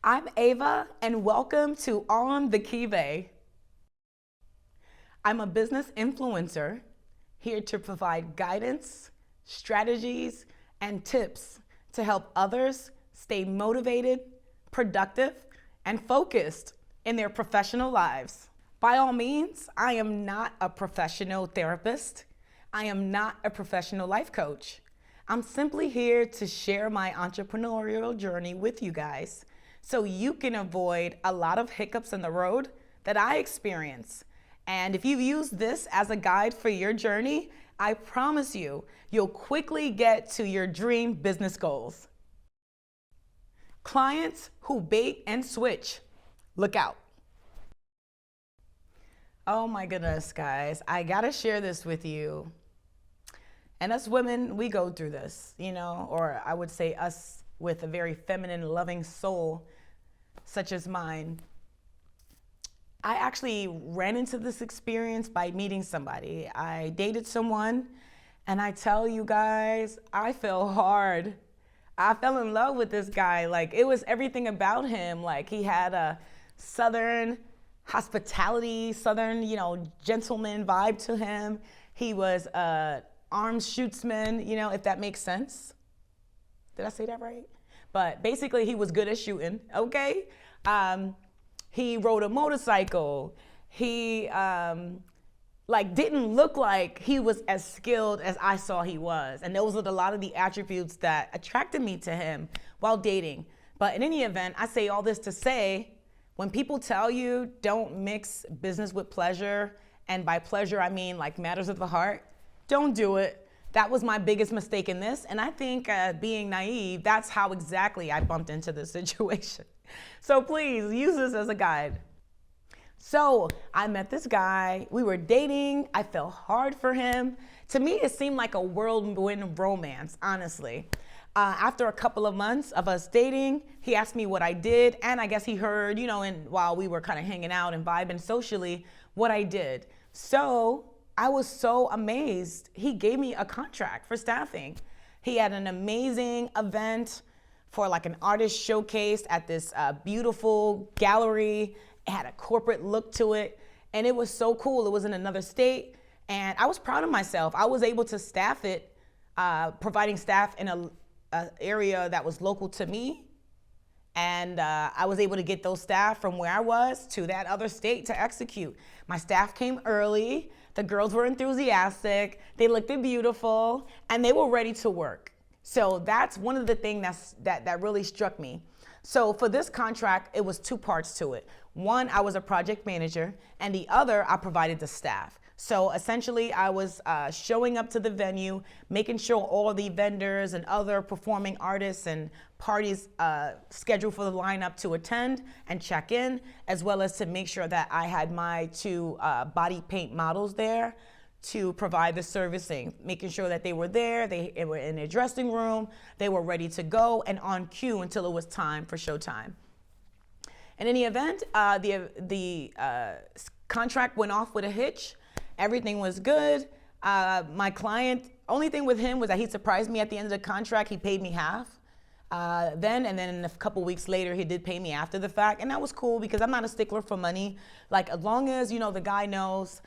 I'm Ava, and welcome to On the Kive. I'm a business influencer here to provide guidance, strategies, and tips to help others stay motivated, productive, and focused in their professional lives. By all means, I am not a professional therapist. I am not a professional life coach. I'm simply here to share my entrepreneurial journey with you guys so you can avoid a lot of hiccups in the road that I experience. And if you use this as a guide for your journey, I promise you'll quickly get to your dream business goals. Clients who bait and switch, look out. Oh my goodness, guys, I gotta share this with you. And us women, we go through this, or I would say us with a very feminine, loving soul, such as mine. I actually ran into this experience by meeting somebody. I dated someone, and I tell you guys, I fell hard. I fell in love with this guy. Like, it was everything about him. Like, he had a Southern hospitality, Southern, gentleman vibe to him. He was a arms shootsman, if that makes sense. Did I say that right? But basically, he was good at shooting, okay? He rode a motorcycle. He didn't look like he was as skilled as I saw he was. And those are a lot of the attributes that attracted me to him while dating. But in any event, I say all this to say, when people tell you don't mix business with pleasure, and by pleasure I mean like matters of the heart, don't do it. That was my biggest mistake in this. And I think being naive, that's how exactly I bumped into this situation. So please use this as a guide. So I met this guy, we were dating, I fell hard for him. To me, it seemed like a whirlwind romance, honestly. After a couple of months of us dating, he asked me what I did, and I guess he heard, while we were kind of hanging out and vibing socially, what I did. So I was so amazed. He gave me a contract for staffing. He had an amazing event for like an artist showcase at this beautiful gallery. It had a corporate look to it, and it was so cool. It was in another state, and I was proud of myself. I was able to staff it, providing staff in an area that was local to me, and I was able to get those staff from where I was to that other state to execute. My staff came early. The girls were enthusiastic, they looked beautiful, and they were ready to work. So that's one of the things that really struck me. So for this contract, it was two parts to it. One, I was a project manager, and the other, I provided the staff. So essentially, I was showing up to the venue, making sure all the vendors and other performing artists and parties scheduled for the lineup to attend and check in, as well as to make sure that I had my two body paint models there to provide the servicing, making sure that they were there, they were in their dressing room, they were ready to go and on cue until it was time for showtime. In any event, the contract went off with a hitch. Everything was good. My client, only thing with him was that he surprised me at the end of the contract. He paid me half and then a couple weeks later, he did pay me after the fact. And that was cool because I'm not a stickler for money. Like, as long as, the guy knows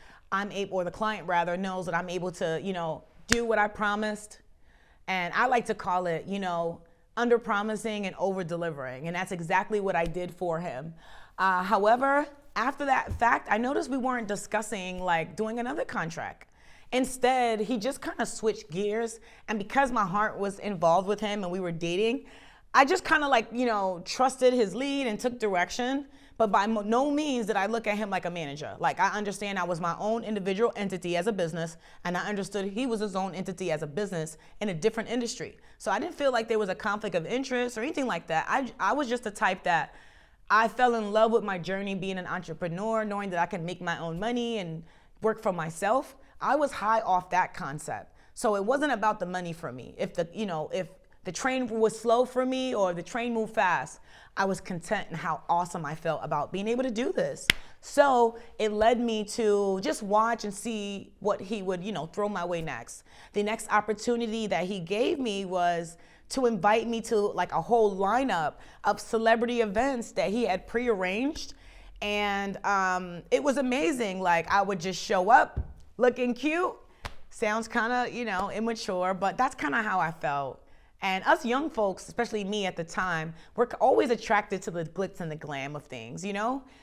or the client rather knows that I'm able to, do what I promised. And I like to call it, under promising and over delivering. And that's exactly what I did for him. However, after that fact, I noticed we weren't discussing doing another contract. Instead, he just kind of switched gears. And because my heart was involved with him and we were dating, I just kind of trusted his lead and took direction. But by no means did I look at him like a manager. Like, I understand I was my own individual entity as a business, and I understood he was his own entity as a business in a different industry. So I didn't feel like there was a conflict of interest or anything like that. I was just the type that I fell in love with my journey being an entrepreneur, knowing that I could make my own money and work for myself. I was high off that concept. So it wasn't about the money for me. If the train was slow for me or the train moved fast, I was content in how awesome I felt about being able to do this. So it led me to just watch and see what he would, throw my way next. The next opportunity that he gave me was to invite me to like a whole lineup of celebrity events that he had prearranged. And it was amazing. Like, I would just show up looking cute. Sounds kind of, immature, but that's kind of how I felt. And us young folks, especially me at the time, we're always attracted to the glitz and the glam of things,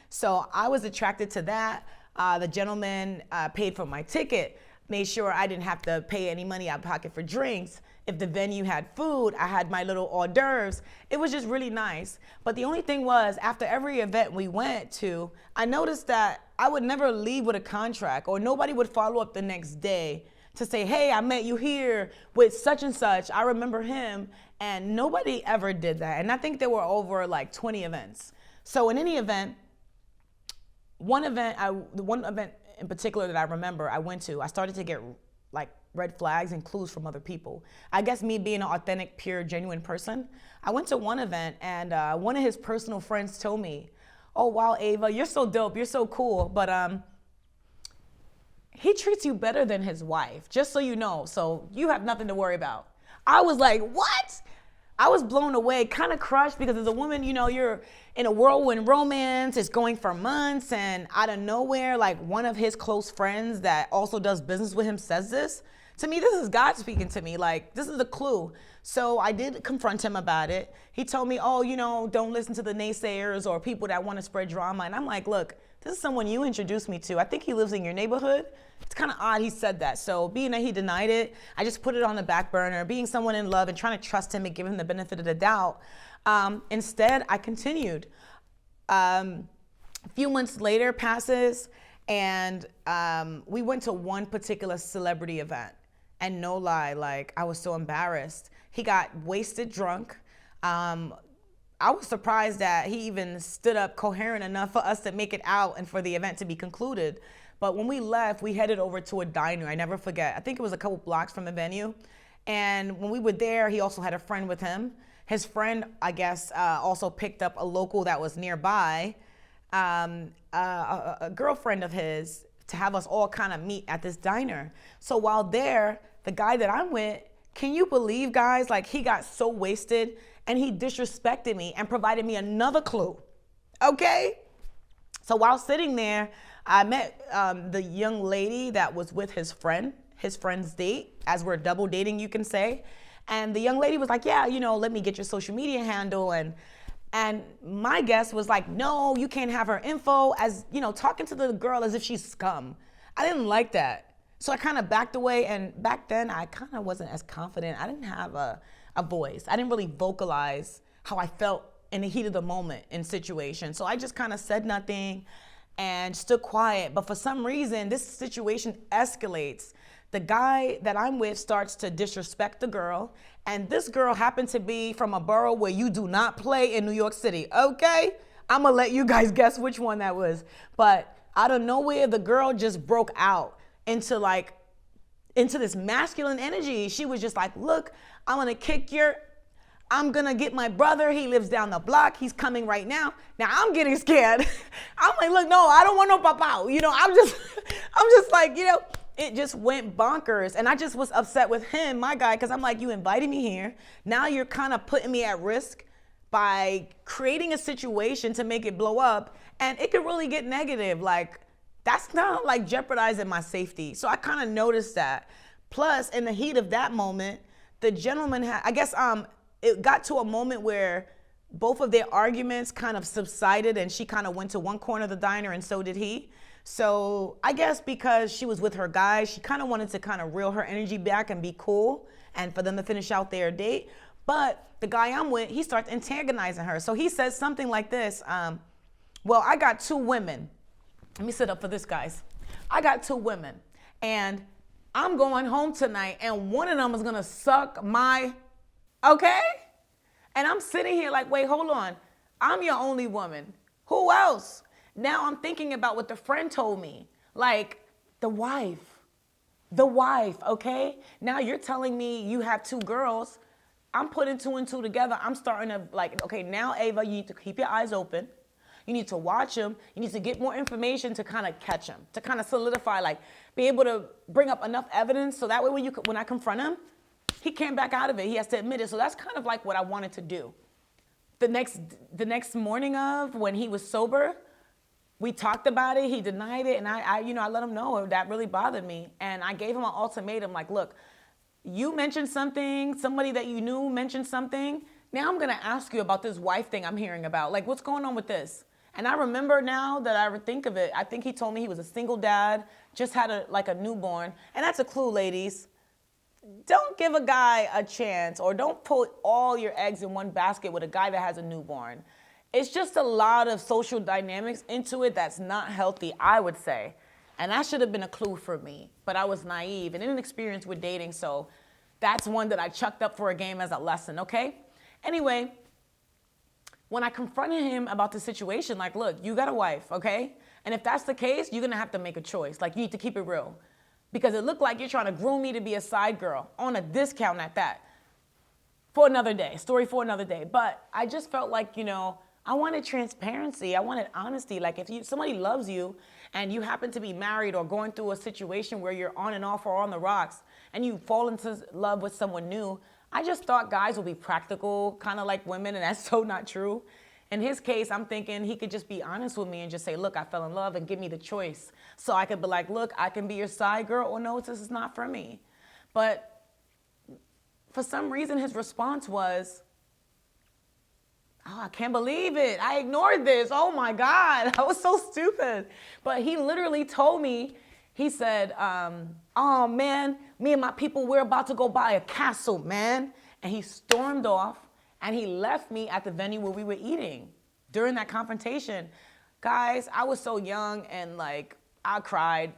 So I was attracted to that. The gentleman paid for my ticket, made sure I didn't have to pay any money out of pocket for drinks. If the venue had food, I had my little hors d'oeuvres. It was just really nice. But the only thing was, after every event we went to, I noticed that I would never leave with a contract, or nobody would follow up the next day to say, hey, I met you here with such and such. I remember him. And nobody ever did that. And I think there were over like 20 events. So in any event, the one event in particular that I remember I went to, I started to get like red flags and clues from other people. I guess me being an authentic, pure, genuine person, I went to one event and one of his personal friends told me, oh, wow, Ava, you're so dope, you're so cool, but he treats you better than his wife, just so you know, so you have nothing to worry about. I was like, what? I was blown away, kind of crushed, because as a woman, you're in a whirlwind romance, it's going for months, and out of nowhere, like one of his close friends that also does business with him says this. To me, this is God speaking to me, like this is a clue. So I did confront him about it. He told me, oh, don't listen to the naysayers or people that want to spread drama. And I'm like, look, this is someone you introduced me to. I think he lives in your neighborhood. It's kind of odd he said that. So being that he denied it, I just put it on the back burner, being someone in love and trying to trust him and give him the benefit of the doubt. Instead, I continued. A few months later passes, and we went to one particular celebrity event. And no lie, like I was so embarrassed. He got wasted drunk. I was surprised that he even stood up coherent enough for us to make it out and for the event to be concluded. But when we left, we headed over to a diner. I never forget. I think it was a couple blocks from the venue. And when we were there, he also had a friend with him. His friend, I guess, also picked up a local that was nearby, a girlfriend of his, to have us all kind of meet at this diner. So while there, the guy that I'm with, can you believe, guys, like he got so wasted and he disrespected me and provided me another clue, okay? So while sitting there, I met the young lady that was with his friend's date, as we're double dating, you can say. And the young lady was like, yeah, let me get your social media handle. And my guess was like, no, you can't have her info, as, talking to the girl as if she's scum. I didn't like that. So I kind of backed away. And back then, I kind of wasn't as confident. I didn't have a voice. I didn't really vocalize how I felt in the heat of the moment in situations. So I just kind of said nothing and stood quiet. But for some reason, this situation escalates. The guy that I'm with starts to disrespect the girl. And this girl happened to be from a borough where you do not play in New York City, okay? I'm gonna let you guys guess which one that was. But out of nowhere, the girl just broke out into this masculine energy. She was just like, look, I'm gonna get my brother. He lives down the block. He's coming right now. Now I'm getting scared. I'm like, look, no, I don't want no papa. I'm just like, it just went bonkers. And I just was upset with him, my guy, because I'm like, you invited me here. Now you're kind of putting me at risk by creating a situation to make it blow up. And it could really get negative. Like, that's not like jeopardizing my safety. So I kind of noticed that. Plus, in the heat of that moment, the gentleman it got to a moment where both of their arguments kind of subsided, and she kind of went to one corner of the diner and so did he. So I guess because she was with her guy, she kind of wanted to kind of reel her energy back and be cool and for them to finish out their date. But the guy I'm with, he starts antagonizing her. So he says something like this, well, I got two women. Let me sit up for this, guys. I got two women and I'm going home tonight and one of them is gonna suck my, okay? And I'm sitting here like, wait, hold on. I'm your only woman. Who else? Now I'm thinking about what the friend told me. Like, the wife, okay? Now you're telling me you have two girls. I'm putting two and two together. I'm starting to like, okay, now Ava, you need to keep your eyes open. You need to watch him. You need to get more information to kind of catch him, to kind of solidify, like be able to bring up enough evidence so that way when I confront him, he came back out of it. He has to admit it. So that's kind of like what I wanted to do. The next morning of when he was sober, we talked about it. He denied it, and I let him know that really bothered me. And I gave him an ultimatum, like, look, you mentioned something, somebody that you knew mentioned something. Now I'm gonna ask you about this wife thing I'm hearing about. Like, what's going on with this? And I remember now that I think of it, I think he told me he was a single dad, just had a newborn. And that's a clue, ladies. Don't give a guy a chance, or don't put all your eggs in one basket with a guy that has a newborn. It's just a lot of social dynamics into it that's not healthy, I would say. And that should have been a clue for me, but I was naive and inexperienced with dating, so that's one that I chucked up for a game as a lesson, okay? Anyway, when I confronted him about the situation, like, look, you got a wife, okay? And if that's the case, you're gonna have to make a choice. Like, you need to keep it real. Because it looked like you're trying to groom me to be a side girl on a discount at that. For another day, story for another day. But I just felt like, I wanted transparency. I wanted honesty. Like, if somebody loves you and you happen to be married or going through a situation where you're on and off or on the rocks and you fall into love with someone new, I just thought guys would be practical, kind of like women, and that's so not true. In his case, I'm thinking he could just be honest with me and just say, look, I fell in love, and give me the choice. So I could be like, look, I can be your side girl, or no, this is not for me. But for some reason, his response was, oh, I can't believe it. I ignored this. Oh my God, I was so stupid. But he literally told me, he said, oh man, me and my people, we're about to go buy a castle, man. And he stormed off. And he left me at the venue where we were eating during that confrontation. Guys, I was so young and I cried.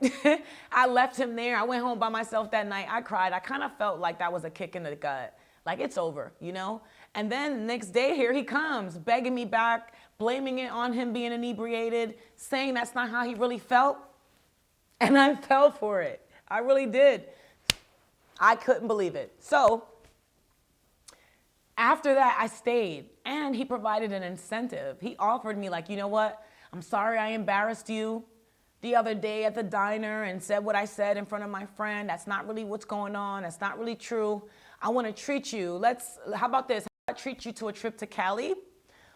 I left him there. I went home by myself that night. I cried. I kind of felt like that was a kick in the gut. Like, it's over, And then the next day, here he comes, begging me back, blaming it on him being inebriated, saying that's not how he really felt. And I fell for it. I really did. I couldn't believe it. So after that, I stayed, and he provided an incentive. He offered me, like, you know what? I'm sorry I embarrassed you the other day at the diner and said what I said in front of my friend. That's not really what's going on. That's not really true. I want to treat you. How about this? How about I treat you to a trip to Cali?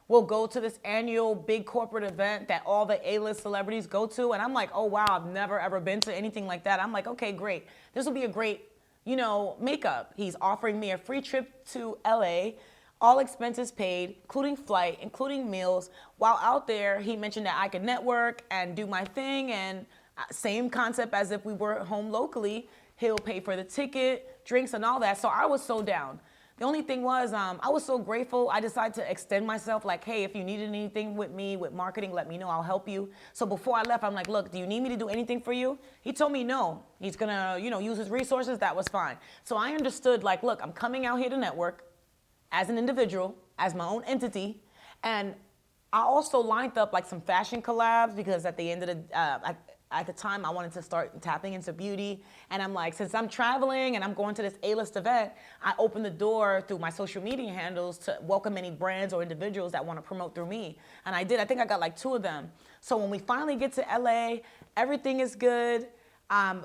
We'll go to this annual big corporate event that all the A-list celebrities go to. And I'm like, oh, wow, I've never, ever been to anything like that. I'm like, okay, great. This will be a great makeup. He's offering me a free trip to LA, all expenses paid, including flight, including meals. While out there, he mentioned that I could network and do my thing, and same concept as if we were home locally. He'll pay for the ticket, drinks, and all that. So I was so down. The only thing was, I was so grateful. I decided to extend myself, like, hey, if you needed anything with me, with marketing, let me know. I'll help you. So before I left, I'm like, look, do you need me to do anything for you? He told me no. He's going to, use his resources. That was fine. So I understood, like, look, I'm coming out here to network as an individual, as my own entity. And I also lined up, like, some fashion collabs because at the end of the at the time, I wanted to start tapping into beauty. And I'm like, since I'm traveling and I'm going to this A-list event, I opened the door through my social media handles to welcome any brands or individuals that want to promote through me. And I did. I think I got like 2 of them. So when we finally get to LA, everything is good. I've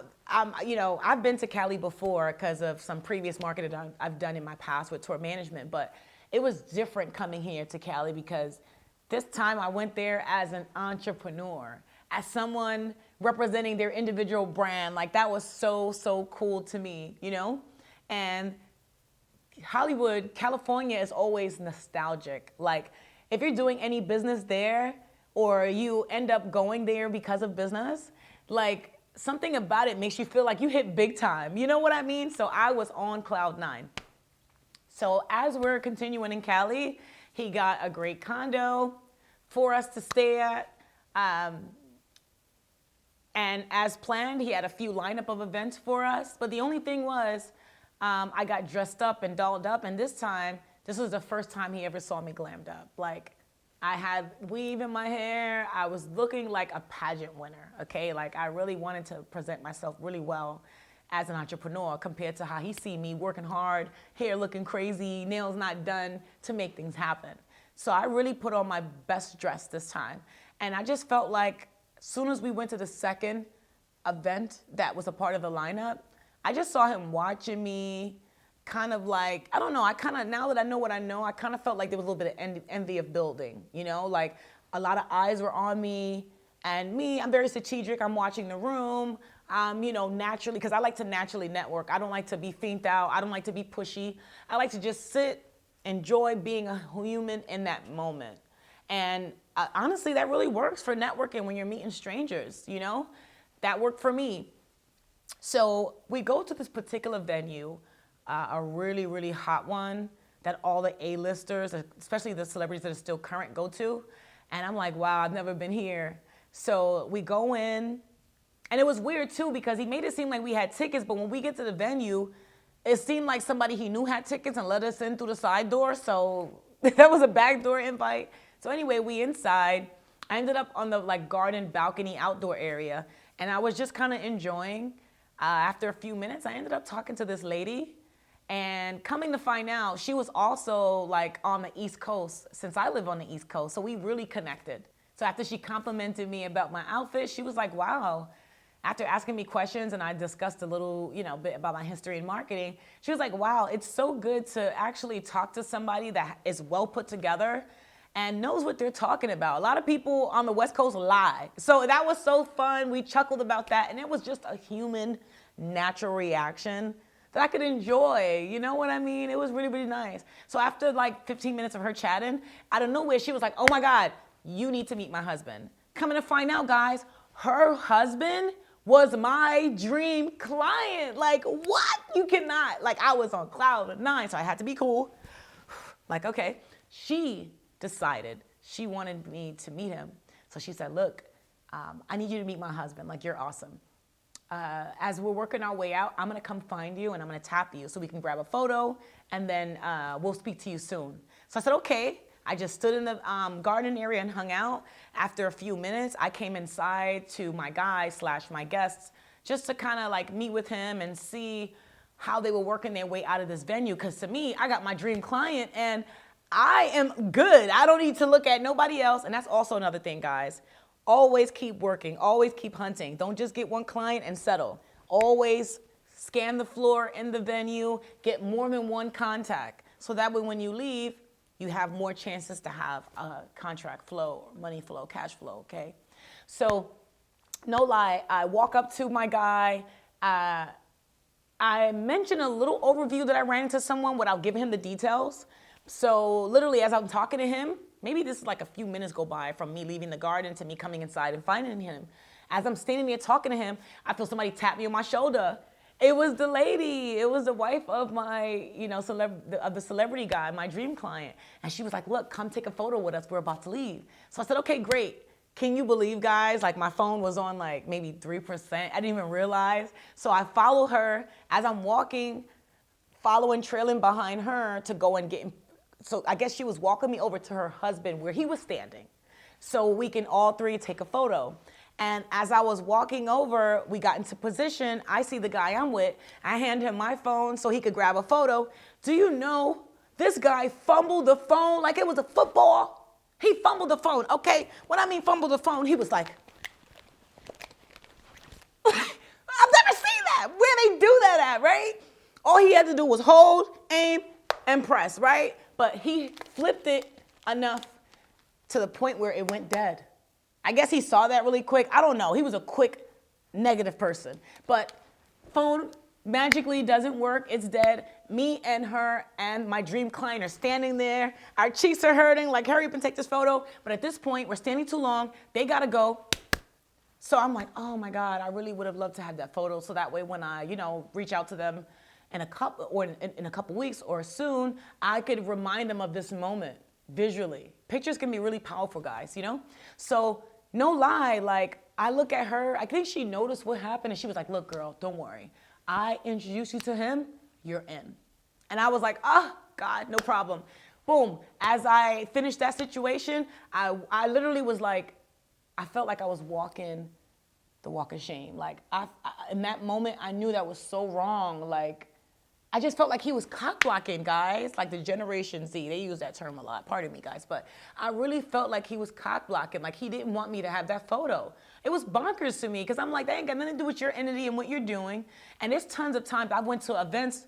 been to Cali before because of some previous marketing I've done in my past with tour management, but it was different coming here to Cali because this time I went there as an entrepreneur, as someone representing their individual brand. Like, that was so, so cool to me, And Hollywood, California is always nostalgic. Like, if you're doing any business there or you end up going there because of business, like, something about it makes you feel like you hit big time. You know what I mean? So I was on cloud 9. So as we're continuing in Cali, he got a great condo for us to stay at. And as planned, he had a few lineup of events for us. But the only thing was, I got dressed up and dolled up. And this was the first time he ever saw me glammed up. Like, I had weave in my hair. I was looking like a pageant winner, okay? Like, I really wanted to present myself really well as an entrepreneur compared to how he see me working hard, hair looking crazy, nails not done to make things happen. So I really put on my best dress this time. And I just felt like as soon as we went to the second event that was a part of the lineup, I just saw him watching me, kind of like, I don't know, now that I know what I know, I kind of felt like there was a little bit of envy of building, you know, like a lot of eyes were on me, and me, I'm very strategic. I'm watching the room, you know, naturally, because I like to naturally network. I don't like to be fiended out. I don't like to be pushy. I like to just sit, enjoy being a human in that moment. And honestly, that really works for networking when you're meeting strangers, you know? That worked for me. So we go to this particular venue, a really, really hot one that all the A-listers, especially the celebrities that are still current, go to. And I'm like, wow, I've never been here. So we go in, and it was weird too because he made it seem like we had tickets, but when we get to the venue, it seemed like somebody he knew had tickets and let us in through the side door. So that was a backdoor invite. So anyway, we inside. I ended up on the like garden balcony outdoor area, and I was just kind of enjoying. After a few minutes, I ended up talking to this lady, and coming to find out, she was also like on the East Coast since I live on the East Coast. So we really connected. So after she complimented me about my outfit, she was like, wow. After asking me questions and I discussed a little, you know, bit about my history in marketing, she was like, wow, it's so good to actually talk to somebody that is well put together and knows what they're talking about. A lot of people on the West Coast lie. So that was so fun. We chuckled about that. And it was just a human, natural reaction that I could enjoy. You know what I mean? It was really, really nice. So after like 15 minutes of her chatting, out of nowhere, she was like, oh my God, you need to meet my husband. Coming to find out, guys, her husband was my dream client. Like, what? You cannot. Like, I was on cloud nine, so I had to be cool. Like, okay. She decided she wanted me to meet him. So she said, look, I need you to meet my husband. Like, you're awesome. As we're working our way out, I'm going to come find you, and I'm going to tap you so we can grab a photo, and then we'll speak to you soon. So I said, okay. I just stood in the garden area and hung out. After a few minutes, I came inside to my guy / my guests just to kind of like meet with him and see how they were working their way out of this venue. Because to me, I got my dream client and I am good. I don't need to look at nobody else. And that's also another thing, guys. Always keep working. Always keep hunting. Don't just get one client and settle. Always scan the floor in the venue. Get more than one contact. So that way when you leave, you have more chances to have contract flow, money flow, cash flow, okay? So, no lie, I walk up to my guy. I mentioned a little overview that I ran into someone without giving him the details. So, literally, as I'm talking to him, maybe this is like a few minutes go by from me leaving the garden to me coming inside and finding him. As I'm standing there talking to him, I feel somebody tap me on my shoulder. It was the lady. It was the wife of my, you know, of the celebrity guy, my dream client. And she was like, look, come take a photo with us. We're about to leave. So I said, okay, great. Can you believe, guys? Like my phone was on like maybe 3%. I didn't even realize. So I follow her as I'm walking, trailing behind her to go and get. So I guess she was walking me over to her husband where he was standing so we can all three take a photo. And as I was walking over, we got into position. I see the guy I'm with. I hand him my phone so he could grab a photo. Do you know, this guy fumbled the phone like it was a football? He fumbled the phone, okay? When I mean fumbled the phone, he was like, I've never seen that. Where they do that at, right? All he had to do was hold, aim, and press, right? But he flipped it enough to the point where it went dead. I guess he saw that really quick. I don't know. He was a quick negative person. But phone magically doesn't work. It's dead. Me and her and my dream client are standing there. Our cheeks are hurting. Like, hurry up and take this photo. But at this point, we're standing too long. They got to go. So I'm like, oh, my God, I really would have loved to have that photo. So that way when I, you know, reach out to them in a couple weeks or soon, I could remind them of this moment visually. Pictures can be really powerful, guys, you know? So no lie, like I look at her, I think she noticed what happened and she was like, look, girl, don't worry. I introduced you to him, you're in. And I was like, oh, God, no problem. Boom. As I finished that situation, I literally was like, I felt like I was walking the walk of shame. Like in that moment, I knew that was so wrong. Like, I just felt like he was cock blocking, guys. Like the Generation Z, they use that term a lot. Pardon me, guys. But I really felt like he was cock blocking. Like he didn't want me to have that photo. It was bonkers to me because I'm like, that ain't got nothing to do with your entity and what you're doing. And there's tons of times I went to events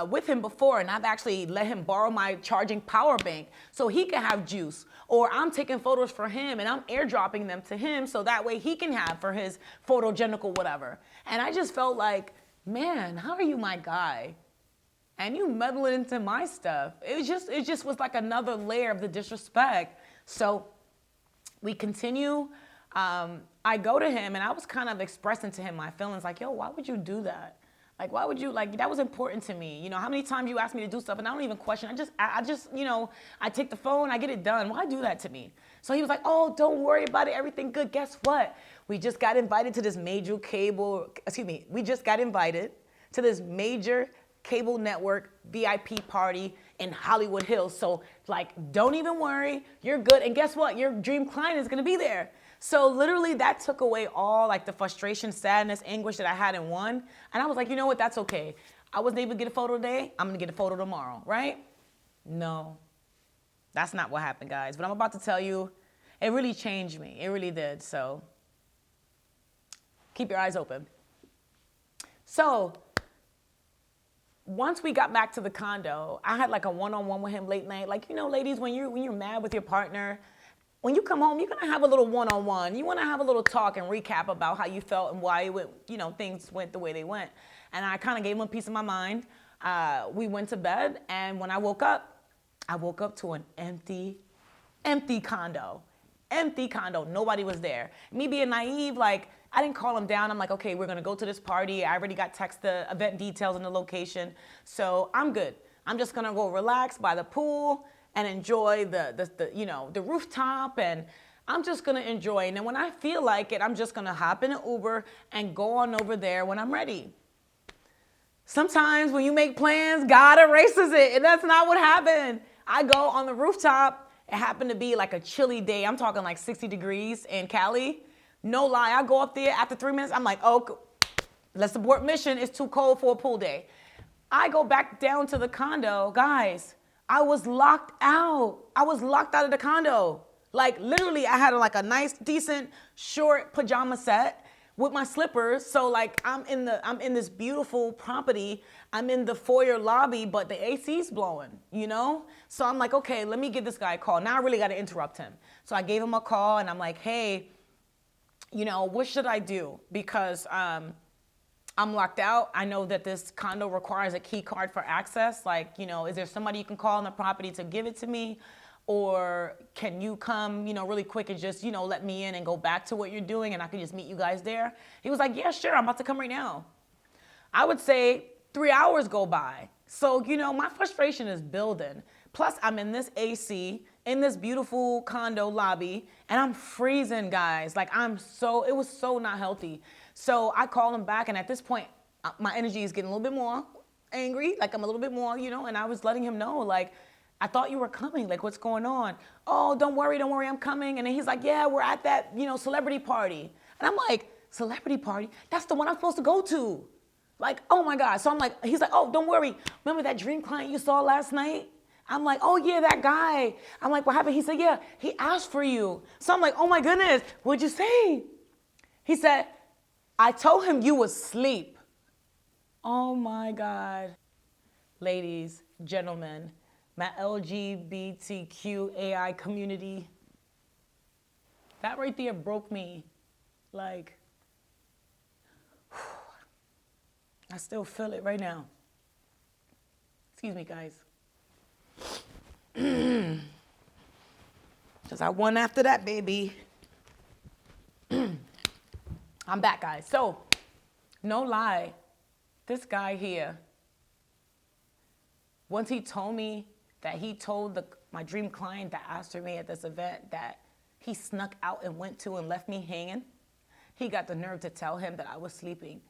with him before, and I've actually let him borrow my charging power bank so he can have juice. Or I'm taking photos for him and I'm airdropping them to him so that way he can have for his photogenical whatever. And I just felt like, man, how are you my guy? And you meddling into my stuff. It just was like another layer of the disrespect. So we continue. I go to him and I was kind of expressing to him my feelings like, yo, why would you do that? Like, why would you, like, that was important to me. You know, how many times you ask me to do stuff and I don't even question. I just, you know, I take the phone, I get it done. Why do that to me? So he was like, oh, don't worry about it. Everything good. Guess what? We just got invited to this major we just got invited to this major cable network VIP party in Hollywood Hills. So, like, don't even worry. You're good. And guess what? Your dream client is going to be there. So literally that took away all like the frustration, sadness, anguish that I had in one. And I was like, you know what, that's okay. I wasn't able to get a photo today. I'm gonna get a photo tomorrow, right? No, that's not what happened, guys. But I'm about to tell you, it really changed me. It really did. So keep your eyes open. So once we got back to the condo, I had like a one-on-one with him late night. Like, you know, ladies, when you're mad with your partner, when you come home, you're gonna have a little one-on-one. You wanna have a little talk and recap about how you felt and why things went the way they went. And I kind of gave him a piece of my mind. We went to bed, and when I woke up to an empty condo. Empty condo, nobody was there. Me being naive, like, I didn't call him down. I'm like, okay, we're gonna go to this party. I already got the event details and the location, so I'm good. I'm just gonna go relax by the pool and enjoy the rooftop, and I'm just gonna enjoy. And then when I feel like it, I'm just gonna hop in an Uber and go on over there when I'm ready. Sometimes when you make plans, God erases it, and that's not what happened. I go on the rooftop. It happened to be like a chilly day. I'm talking like 60 degrees in Cali. No lie, I go up there after 3 minutes. I'm like, oh, let's abort mission. It's too cold for a pool day. I go back down to the condo, guys. I was locked out. I was locked out of the condo. Like literally I had like a nice, decent, short pajama set with my slippers. So like I'm in this beautiful property. I'm in the foyer lobby, but the AC's blowing, you know? So I'm like, okay, let me give this guy a call. Now I really got to interrupt him. So I gave him a call and I'm like, hey, you know, what should I do? Because I'm locked out. I know that this condo requires a key card for access. Like, you know, is there somebody you can call on the property to give it to me? Or can you come, you know, really quick and just, you know, let me in and go back to what you're doing and I can just meet you guys there? He was like, yeah, sure. I'm about to come right now. I would say 3 hours go by. So, you know, my frustration is building. Plus, I'm in this AC, in this beautiful condo lobby, and I'm freezing, guys. Like, it was so not healthy. So I called him back, and at this point, my energy is getting a little bit more angry. Like, I'm a little bit more, you know, and I was letting him know, like, I thought you were coming. Like, what's going on? Oh, don't worry, I'm coming. And then he's like, yeah, we're at that, you know, celebrity party. And I'm like, celebrity party? That's the one I'm supposed to go to. Like, oh my God. So I'm like, he's like, oh, don't worry. Remember that dream client you saw last night? I'm like, oh yeah, that guy. I'm like, what happened? He said, yeah, he asked for you. So I'm like, oh my goodness, what'd you say? He said, I told him you was asleep. Oh my God. Ladies, gentlemen, my LGBTQAI community, that right there broke me. Like, I still feel it right now. Excuse me, guys. Because I won after that, baby. I'm back, guys. So, no lie, this guy here, once he told me that he told my dream client that asked for me at this event that he snuck out and went to and left me hanging, he got the nerve to tell him that I was sleeping.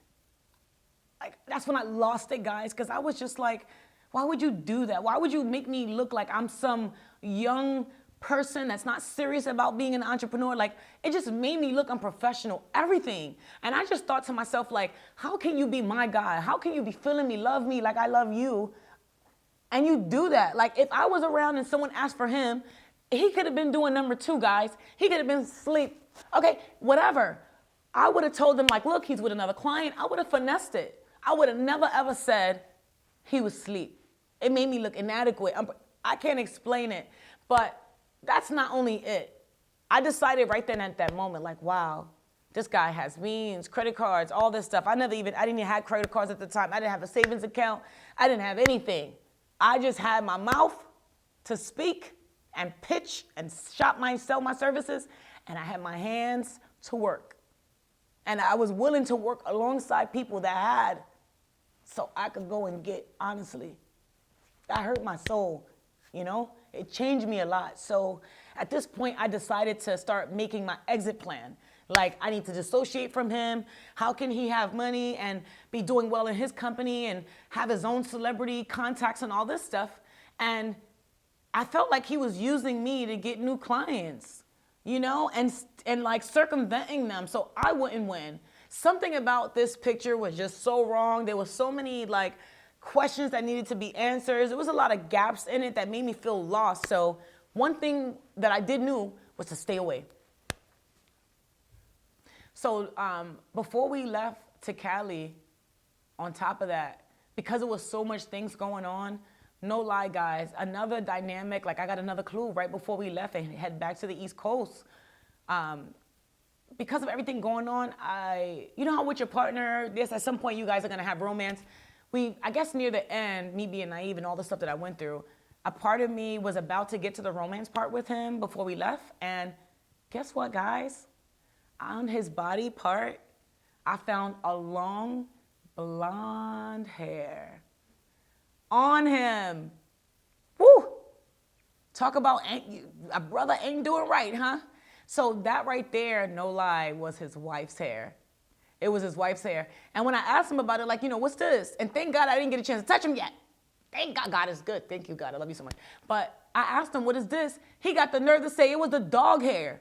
Like, that's when I lost it, guys, because I was just like, why would you do that? Why would you make me look like I'm some young person that's not serious about being an entrepreneur? Like, it just made me look unprofessional, everything. And I just thought to myself, like, how can you be my guy? How can you be feeling me, love me like I love you? And you do that. Like, if I was around and someone asked for him, he could have been doing number 2, guys. He could have been asleep. Okay, whatever. I would have told them, like, look, he's with another client. I would have finessed it. I would have never, ever said, he was asleep. It made me look inadequate. I can't explain it, but that's not only it. I decided right then at that moment, like, wow, this guy has means, credit cards, all this stuff. I didn't even have credit cards at the time. I didn't have a savings account. I didn't have anything. I just had my mouth to speak and pitch and sell my services, and I had my hands to work. And I was willing to work alongside people that had, so I could go and get, honestly. That hurt my soul, you know? It changed me a lot. So at this point, I decided to start making my exit plan. Like, I need to dissociate from him. How can he have money and be doing well in his company and have his own celebrity contacts and all this stuff? And I felt like he was using me to get new clients, you know, and like circumventing them so I wouldn't win. Something about this picture was just so wrong. There were so many like questions that needed to be answered. There was a lot of gaps in it that made me feel lost. So one thing that I did know was to stay away. So before we left to Cali, on top of that, because it was so much things going on, no lie, guys, another dynamic, like I got another clue right before we left and head back to the East Coast. Because of everything going on, you know how with your partner, yes, at some point you guys are gonna have romance. I guess near the end, me being naive and all the stuff that I went through, a part of me was about to get to the romance part with him before we left. And guess what, guys? On his body part, I found a long blonde hair on him. Woo! Talk about a brother ain't doing right, huh? So that right there, no lie, was his wife's hair. It was his wife's hair. And when I asked him about it, like, you know, what's this? And thank God I didn't get a chance to touch him yet. Thank God, God is good. Thank you, God. I love you so much. But I asked him, what is this? He got the nerve to say it was the dog hair.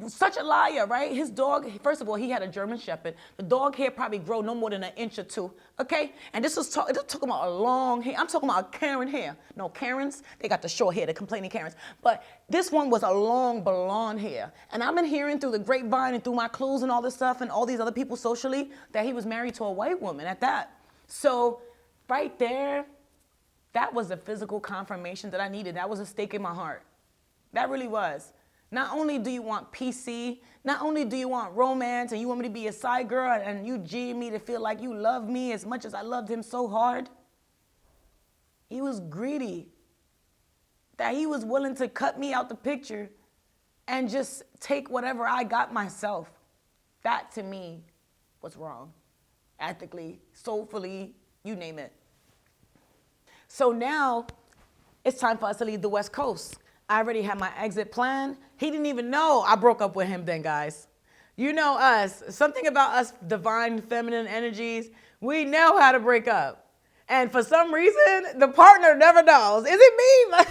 Such a liar, right? His dog, first of all, he had a German Shepherd. The dog hair probably grow no more than an inch or two, okay? And this was talking about a long hair. I'm talking about a Karen hair. No, Karens, they got the short hair, the complaining Karens. But this one was a long blonde hair. And I've been hearing through the grapevine and through my clues and all this stuff and all these other people socially that he was married to a white woman at that. So right there, that was a physical confirmation that I needed. That was a stake in my heart. That really was. Not only do you want PC, not only do you want romance and you want me to be a side girl and you G me to feel like you love me as much as I loved him so hard, he was greedy. That he was willing to cut me out the picture and just take whatever I got myself. That to me was wrong. Ethically, soulfully, you name it. So now it's time for us to leave the West Coast. I already had my exit plan. He didn't even know I broke up with him then, guys. You know us. Something about us divine feminine energies, we know how to break up. And for some reason, the partner never knows. Is it me?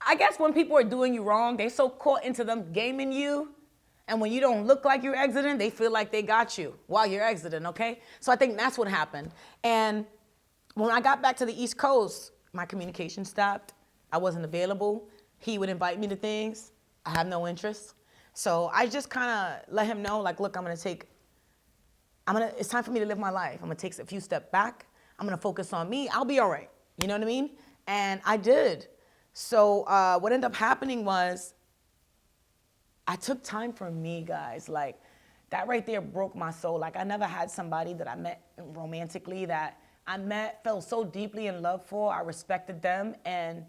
I guess when people are doing you wrong, they're so caught into them gaming you. And when you don't look like you're exiting, they feel like they got you while you're exiting, okay? So I think that's what happened. And when I got back to the East Coast, my communication stopped. I wasn't available. He would invite me to things. I have no interest. So I just kind of let him know, like, look, it's time for me to live my life. I'm gonna take a few steps back. I'm gonna focus on me. I'll be all right. You know what I mean? And I did. So what ended up happening was I took time for me, guys. Like, that right there broke my soul. Like, I never had somebody that I met romantically that felt so deeply in love for. I respected them, and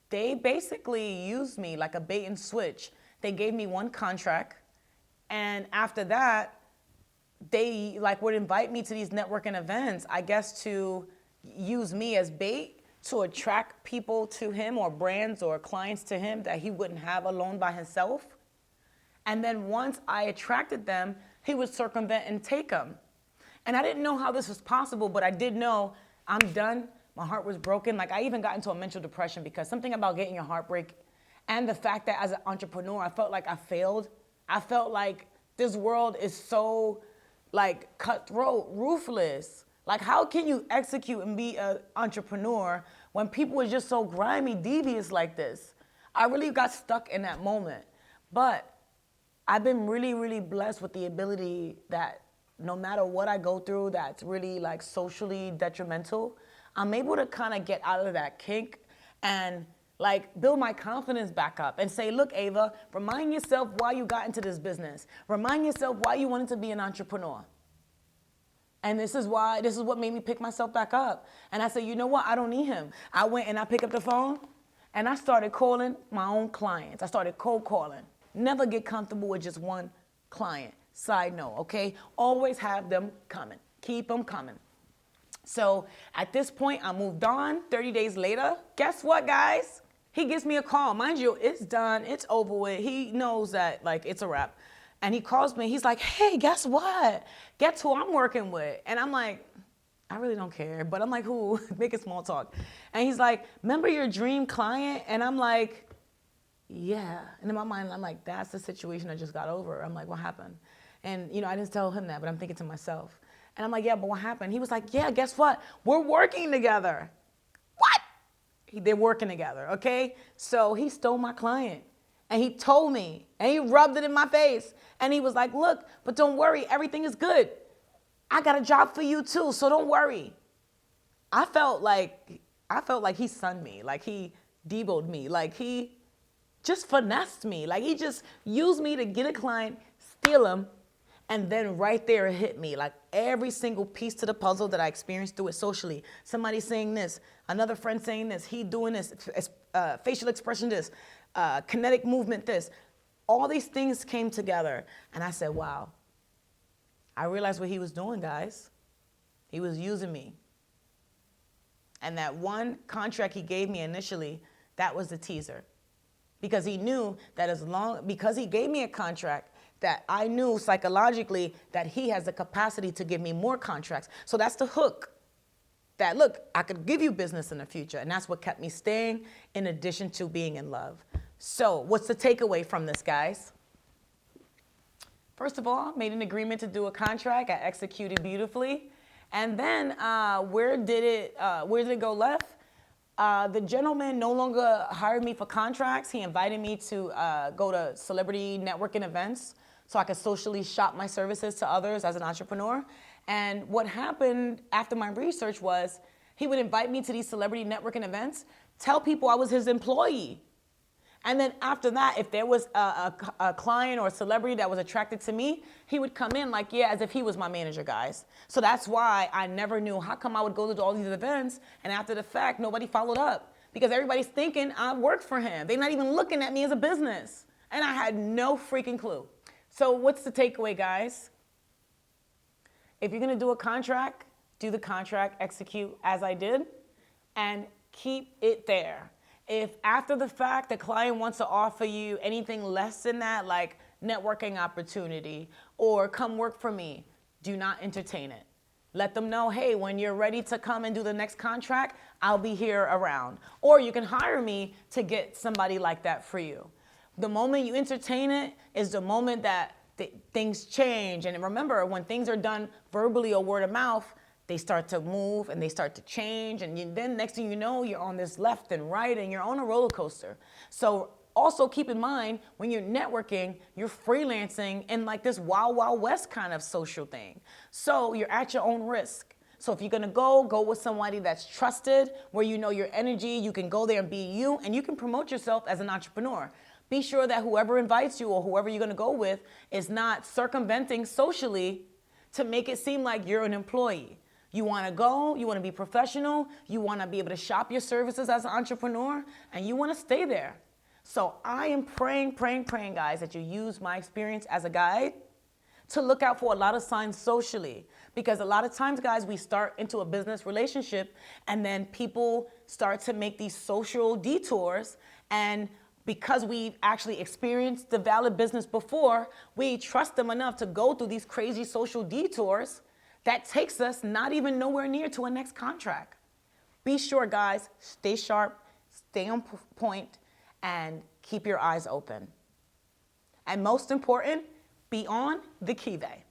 they basically used me like a bait and switch. They gave me one contract, and after that, they would invite me to these networking events, I guess to use me as bait to attract people to him or brands or clients to him that he wouldn't have alone by himself. And then once I attracted them, he would circumvent and take them. And I didn't know how this was possible, but I did know I'm done. My heart was broken. Like, I even got into a mental depression because something about getting your heart break and the fact that as an entrepreneur, I felt like I failed. I felt like this world is so like cutthroat, ruthless. Like, how can you execute and be an entrepreneur when people are just so grimy, devious like this? I really got stuck in that moment. But I've been really, really blessed with the ability that no matter what I go through that's really like socially detrimental, I'm able to kind of get out of that kink and like build my confidence back up and say, look, Ava, remind yourself why you got into this business. Remind yourself why you wanted to be an entrepreneur. And this is what made me pick myself back up. And I said, you know what? I don't need him. I went and I picked up the phone and I started calling my own clients. I started cold calling. Never get comfortable with just one client. Side note, okay? Always have them coming. Keep them coming. So at this point, I moved on. 30 days later, guess what, guys? He gives me a call. Mind you, it's done. It's over with. He knows that, like, it's a wrap. And he calls me. He's like, hey, guess what? Guess who I'm working with? And I'm like, I really don't care. But I'm like, who? Making small talk. And he's like, remember your dream client? And I'm like, yeah. And in my mind, I'm like, that's the situation I just got over. I'm like, what happened? And, I didn't tell him that, but I'm thinking to myself. And I'm like, yeah, but what happened? He was like, yeah, guess what? We're working together. What? They're working together, okay? So he stole my client. And he told me. And he rubbed it in my face. And he was like, look, but don't worry. Everything is good. I got a job for you too, so don't worry. I felt like he sunned me. Like he deboed me. Like he just finessed me. Like he just used me to get a client, steal him, and then right there it hit me. Like every single piece to the puzzle that I experienced through it socially. Somebody saying this, another friend saying this, he doing this, facial expression this, kinetic movement this. All these things came together. And I said, wow. I realized what he was doing, guys. He was using me. And that one contract he gave me initially, that was the teaser. Because he knew that because he gave me a contract, that I knew psychologically that he has the capacity to give me more contracts. So that's the hook. That, look, I could give you business in the future. And that's what kept me staying in addition to being in love. So what's the takeaway from this, guys? First of all, made an agreement to do a contract. I executed beautifully. And then where did it go left? The gentleman no longer hired me for contracts. He invited me to go to celebrity networking events so I could socially shop my services to others as an entrepreneur. And what happened after my research was he would invite me to these celebrity networking events, tell people I was his employee. And then after that, if there was a client or a celebrity that was attracted to me, he would come in like, yeah, as if he was my manager, guys. So that's why I never knew how come I would go to all these events and after the fact, nobody followed up. Because everybody's thinking I work for him. They're not even looking at me as a business. And I had no freaking clue. So what's the takeaway, guys? If you're going to do a contract, do the contract, execute as I did, and keep it there. If after the fact the client wants to offer you anything less than that, like networking opportunity or come work for me, do not entertain it. Let them know, hey, when you're ready to come and do the next contract, I'll be here around. Or you can hire me to get somebody like that for you. The moment you entertain it is the moment that things change. And remember, when things are done verbally or word of mouth, they start to move and they start to change. And then next thing you know, you're on this left and right and you're on a roller coaster. So also keep in mind, when you're networking, you're freelancing in like this wild, wild west kind of social thing. So you're at your own risk. So if you're gonna go with somebody that's trusted, where you know your energy, you can go there and be you, and you can promote yourself as an entrepreneur. Be sure that whoever invites you or whoever you're gonna go with is not circumventing socially to make it seem like you're an employee. You wanna go, you wanna be professional, you wanna be able to shop your services as an entrepreneur, and you wanna stay there. So I am praying, guys, that you use my experience as a guide to look out for a lot of signs socially. Because a lot of times, guys, we start into a business relationship and then people start to make these social detours, and because we've actually experienced the valid business before, we trust them enough to go through these crazy social detours that takes us not even nowhere near to a next contract. Be sure, guys, stay sharp, stay on point, and keep your eyes open. And most important, be on the Kive.